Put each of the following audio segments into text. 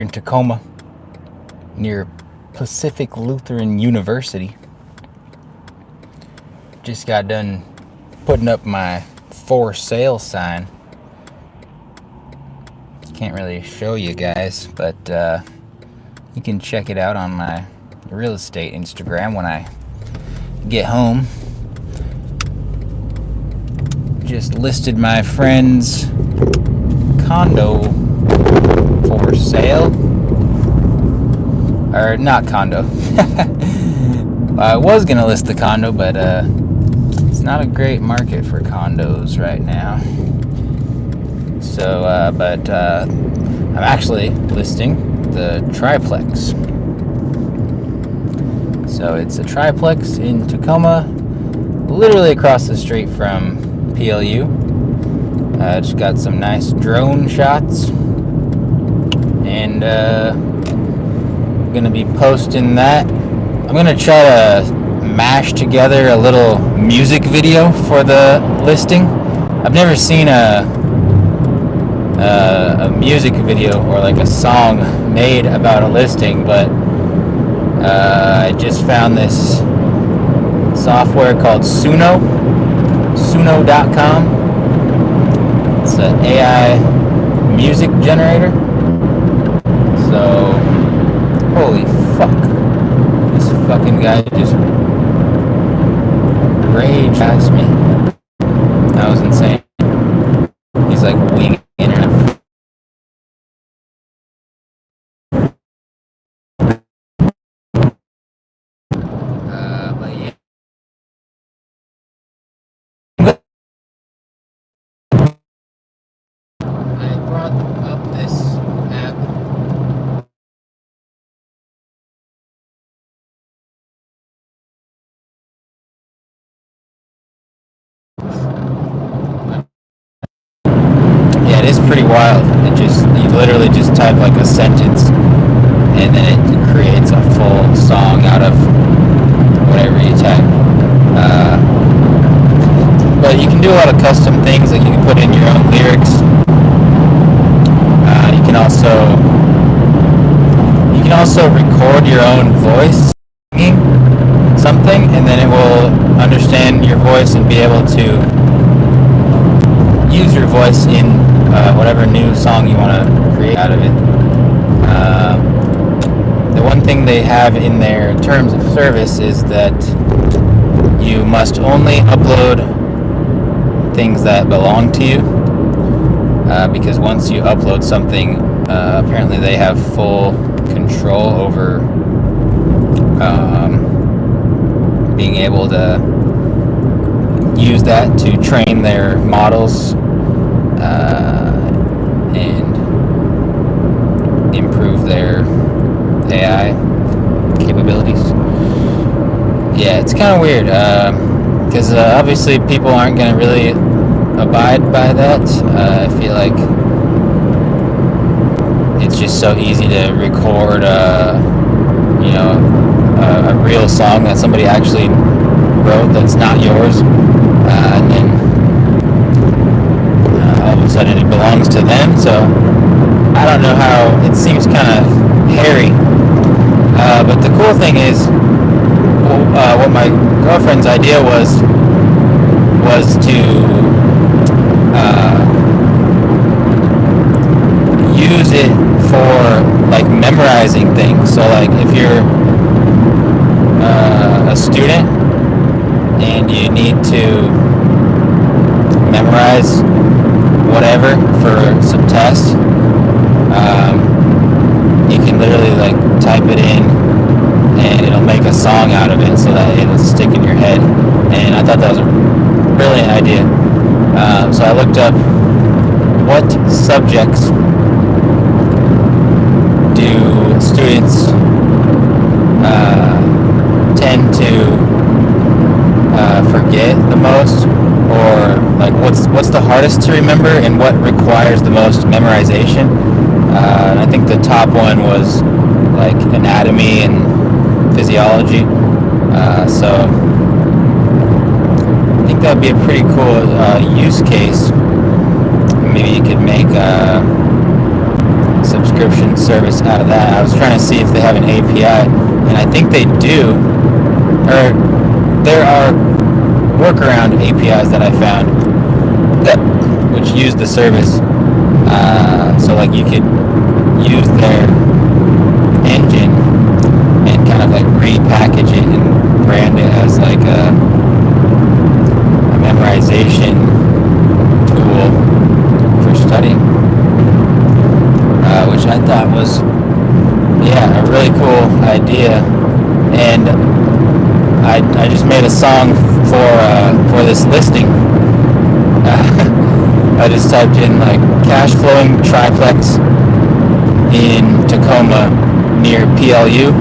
in Tacoma near Pacific Lutheran University. Just got done putting up my for sale sign. Can't really show you guys, but you can check it out on my real estate Instagram when I get home. Just listed my friend's condo for sale. Or not condo. I was gonna list the condo, but it's not a great market for condos right now. So, I'm actually listing the triplex. So it's a triplex in Tacoma, literally across the street from PLU. Just got some nice drone shots, and gonna be posting that. I'm gonna try to mash together a little music video for the listing. I've never seen a music video or like a song made about a listing, but I just found this software called Suno.com. It's an AI music generator. So, holy fuck, this fucking guy just rage past me. That was insane. He's like winging internet. But yeah. I brought up this app. Yeah, it is pretty wild. You literally just type like a sentence, and then it creates a full song out of whatever you type. But you can do a lot of custom things, like you can put in your own lyrics. You can also record your own voice singing something, and then it will understand your voice and be able to use your voice in whatever new song you want to create out of it. The one thing they have in their terms of service is that you must only upload things that belong to you, because once you upload something, apparently they have full control over being able to use that to train their models and improve their AI capabilities. Yeah, it's kind of weird, because obviously people aren't going to really abide by that. I feel like it's just so easy to record a real song that somebody actually wrote that's not yours, and then all of a sudden it belongs to them. So I don't know how, it seems kind of hairy, but the cool thing is, what my girlfriend's idea was to use it for like memorizing things. So like if you're a student and you need to memorize whatever for some tests, you can literally like type it in and it'll make a song out of it so that it'll stick in your head. And I thought that was a brilliant idea. So I looked up what subjects do students tend to forget the most, or like what's the hardest to remember and what requires the most memorization. And I think the top one was like anatomy and physiology. So I think that'd be a pretty cool use case. Maybe you could make a subscription subscription service out of that. I was trying to see if they have an API, and I think they do. Or there are workaround APIs that I found that which use the service. So like you could use their engine and kind of like repackage it and brand it as like a memorization tool for studying, which I thought was a really cool idea. And I just made a song for this listing. I just typed in like cash flowing triplex in Tacoma near PLU,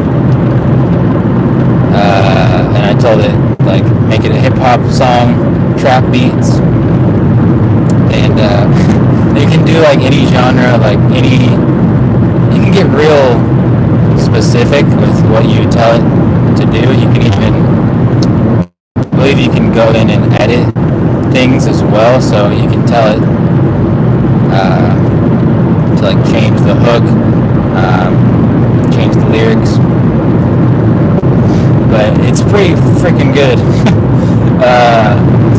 and I told it like make it a hip hop song, trap beats, and you can do like any genre, like any. You can get real specific with what you tell it to do. You can even, I believe you can go in and edit things as well, so you can tell it to like change the hook, change the lyrics, but it's pretty freaking good.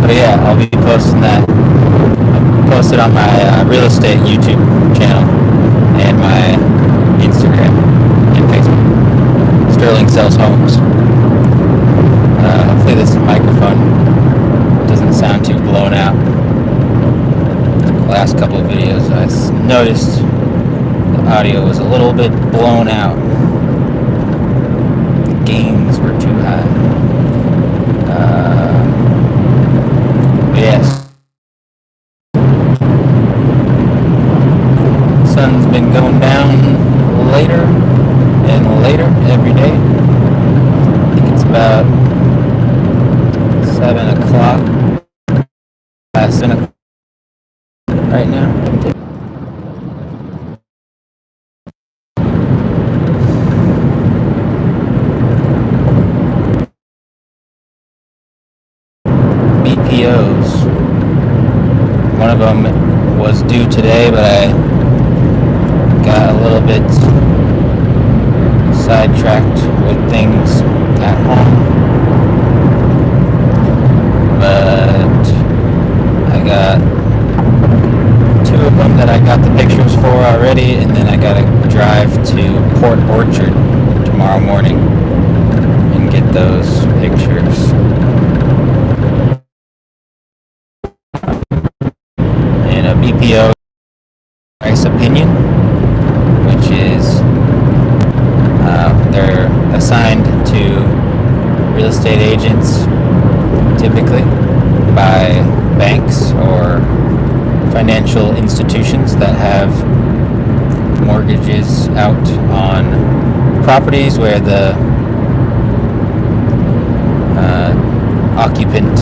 So yeah, I'll be posting that. I'll post it on my real estate YouTube channel and my Instagram and Facebook. Sterling Sells Homes. Hopefully this microphone doesn't sound too blown out. The last couple of videos I noticed the audio was a little bit blown out. The gains were too high. Yes. Sun's been going down later and later every day. I think it's about 7 o'clock. 7 o'clock right now. BPOs. One of them was due today, but I got a little bit sidetracked with things at home. But I got 2 of them that I got the pictures for already, and then I gotta drive to Port Orchard tomorrow morning and get those pictures. And a BPO price opinion, which is they're assigned to real estate agents typically by banks or financial institutions that have mortgages out on properties where the occupant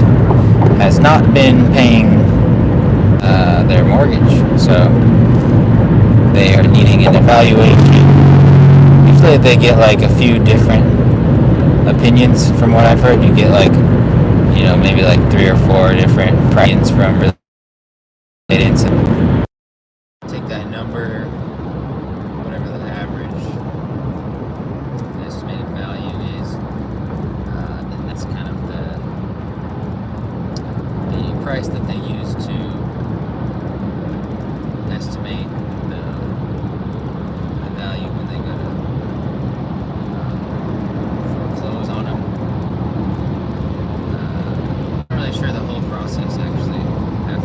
has not been paying their mortgage, so they are needing an evaluation. Usually they get like a few different opinions from what I've heard. You get like, maybe like 3 or 4 different opinions from real estate agents. Take that number, whatever the average estimated value is, and that's kind of the price that they use to estimate the value when they go to foreclose on them. I'm not really sure the whole process actually, how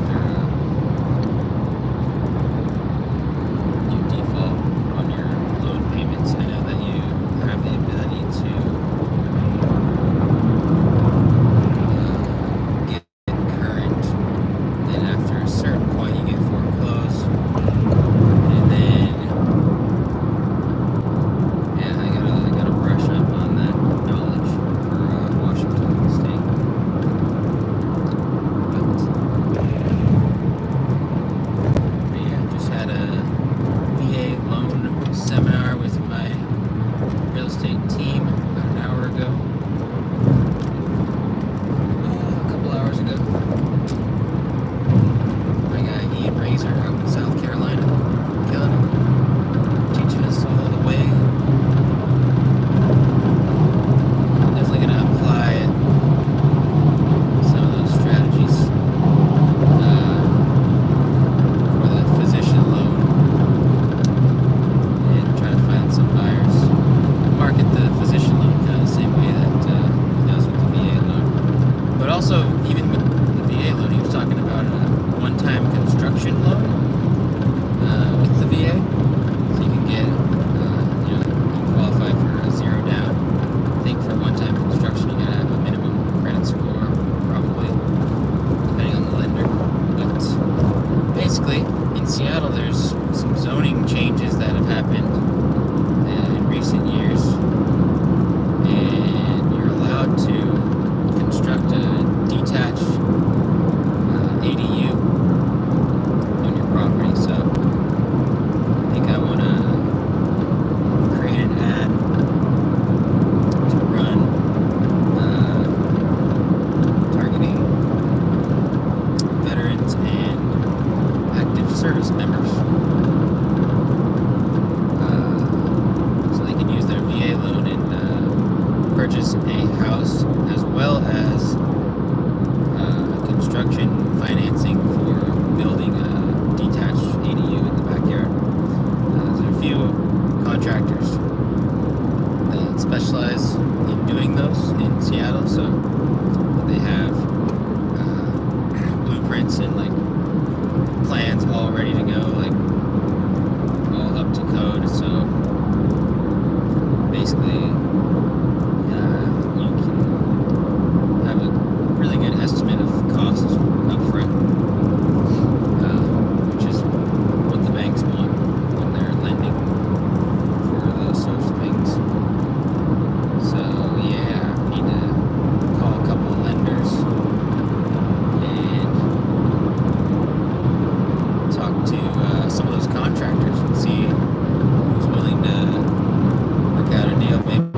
contractors that specialize in doing those in Seattle. So they have blueprints and like plans all ready to go, like all up to code. So basically, you can have a really good estimate of costs up front, which is what the banks want when they're lending for those sorts of things. So yeah, I need to call a couple of lenders and talk to some of those contractors and see who's willing to work out a deal. Maybe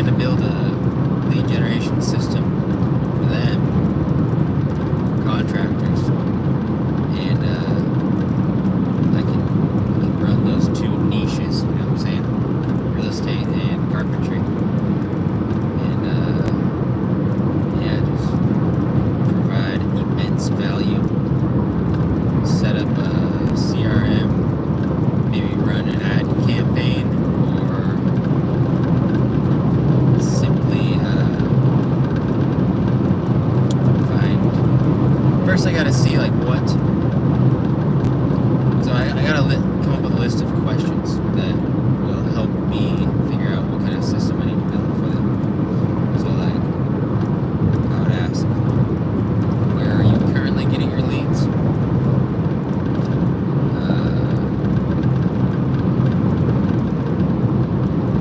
trying to build a lead generation system for them, for contractors, and I can run those two niches, you know what I'm saying? Real estate and carpentry. And yeah, just provide immense value. Set up a CRM, maybe run an ad campaign, or simply first I gotta see like what. So I gotta come up with a list of questions that will help me figure out what kind of system I need to build for them. So like, I would ask, where are you currently getting your leads?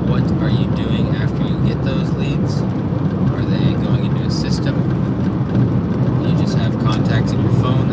What are you doing after you get those leads? Are they going into a system? You just have contacts in your phone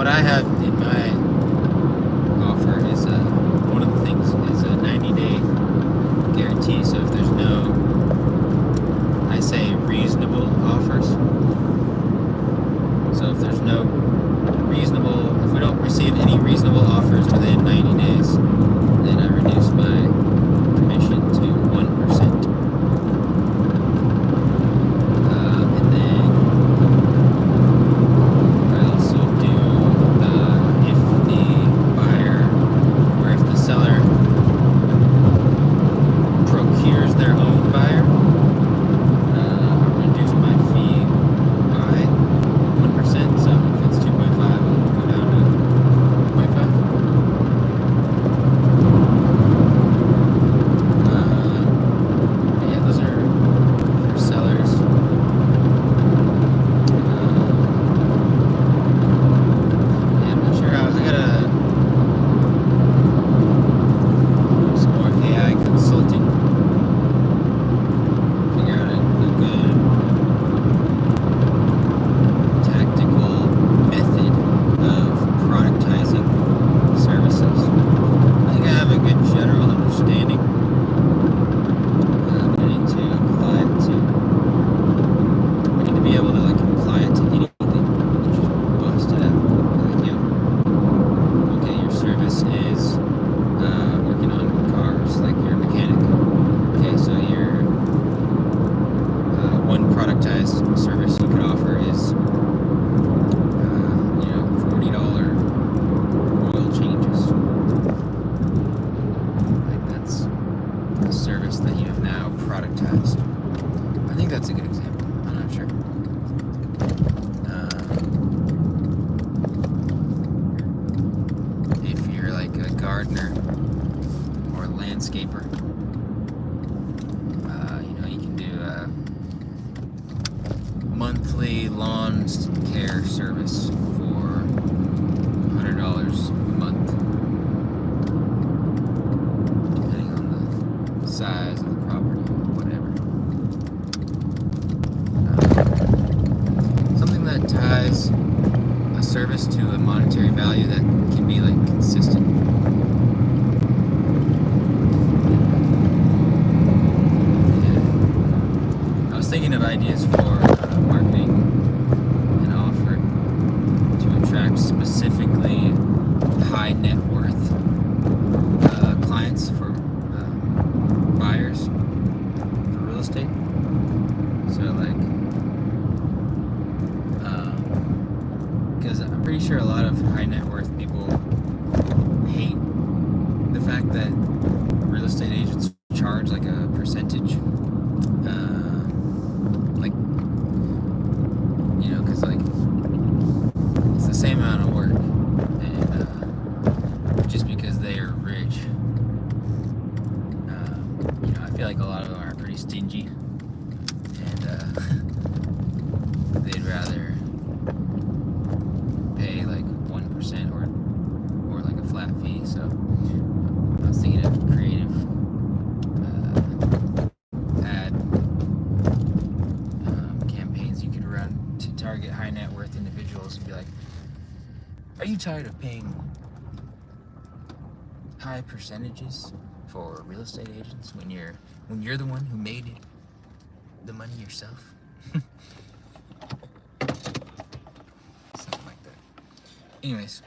what I have in my offer is one of the things is a 90-day guarantee. So if there's no, I say reasonable offers. So if there's no reasonable, if we don't receive any reasonable offers within 90 days, then I reduce my commission to 1%. And then I also do, if the buyer or if the seller procures their own buyer, I'll reduce my fee by 1%. So if it's 2.5, I'll go down to 0.5. Yeah, those are for sellers. Yeah, I'm not sure how. I gotta some more AI consulting. Figure out a good tactical method of productizing services. I think I have a good general understanding. I need to apply it to. I need to be able to like apply it to anything. Just bust it out. Like, yo, okay, your service is working on cars, like you're a mechanic. Okay, so your one productized service you could offer is $40 oil changes. Like that's the service that you have now productized. I think that's a good example. I'm not sure. If you're like a gardener or a landscaper, you can do a monthly lawn care service for $100 a month, depending on the size of the property or whatever. Something that ties a service to a monetary value that can be like consistent. Yeah. I was thinking of ideas for marketing an offer to attract specifically high net worth clients for buyers for real estate. So like, because I'm pretty sure a lot of high net worth people hate the fact that real estate agents charge like a percentage, because like it's the same amount of work, and just because they are rich, I feel like a lot of them are pretty stingy, and they'd rather pay like 1% or like a flat fee. So I was thinking of creative ad campaigns you could run to target high net worth individuals and be like, are you tired of paying high percentages for real estate agents when you're the one who made the money yourself? Something like that. Anyways,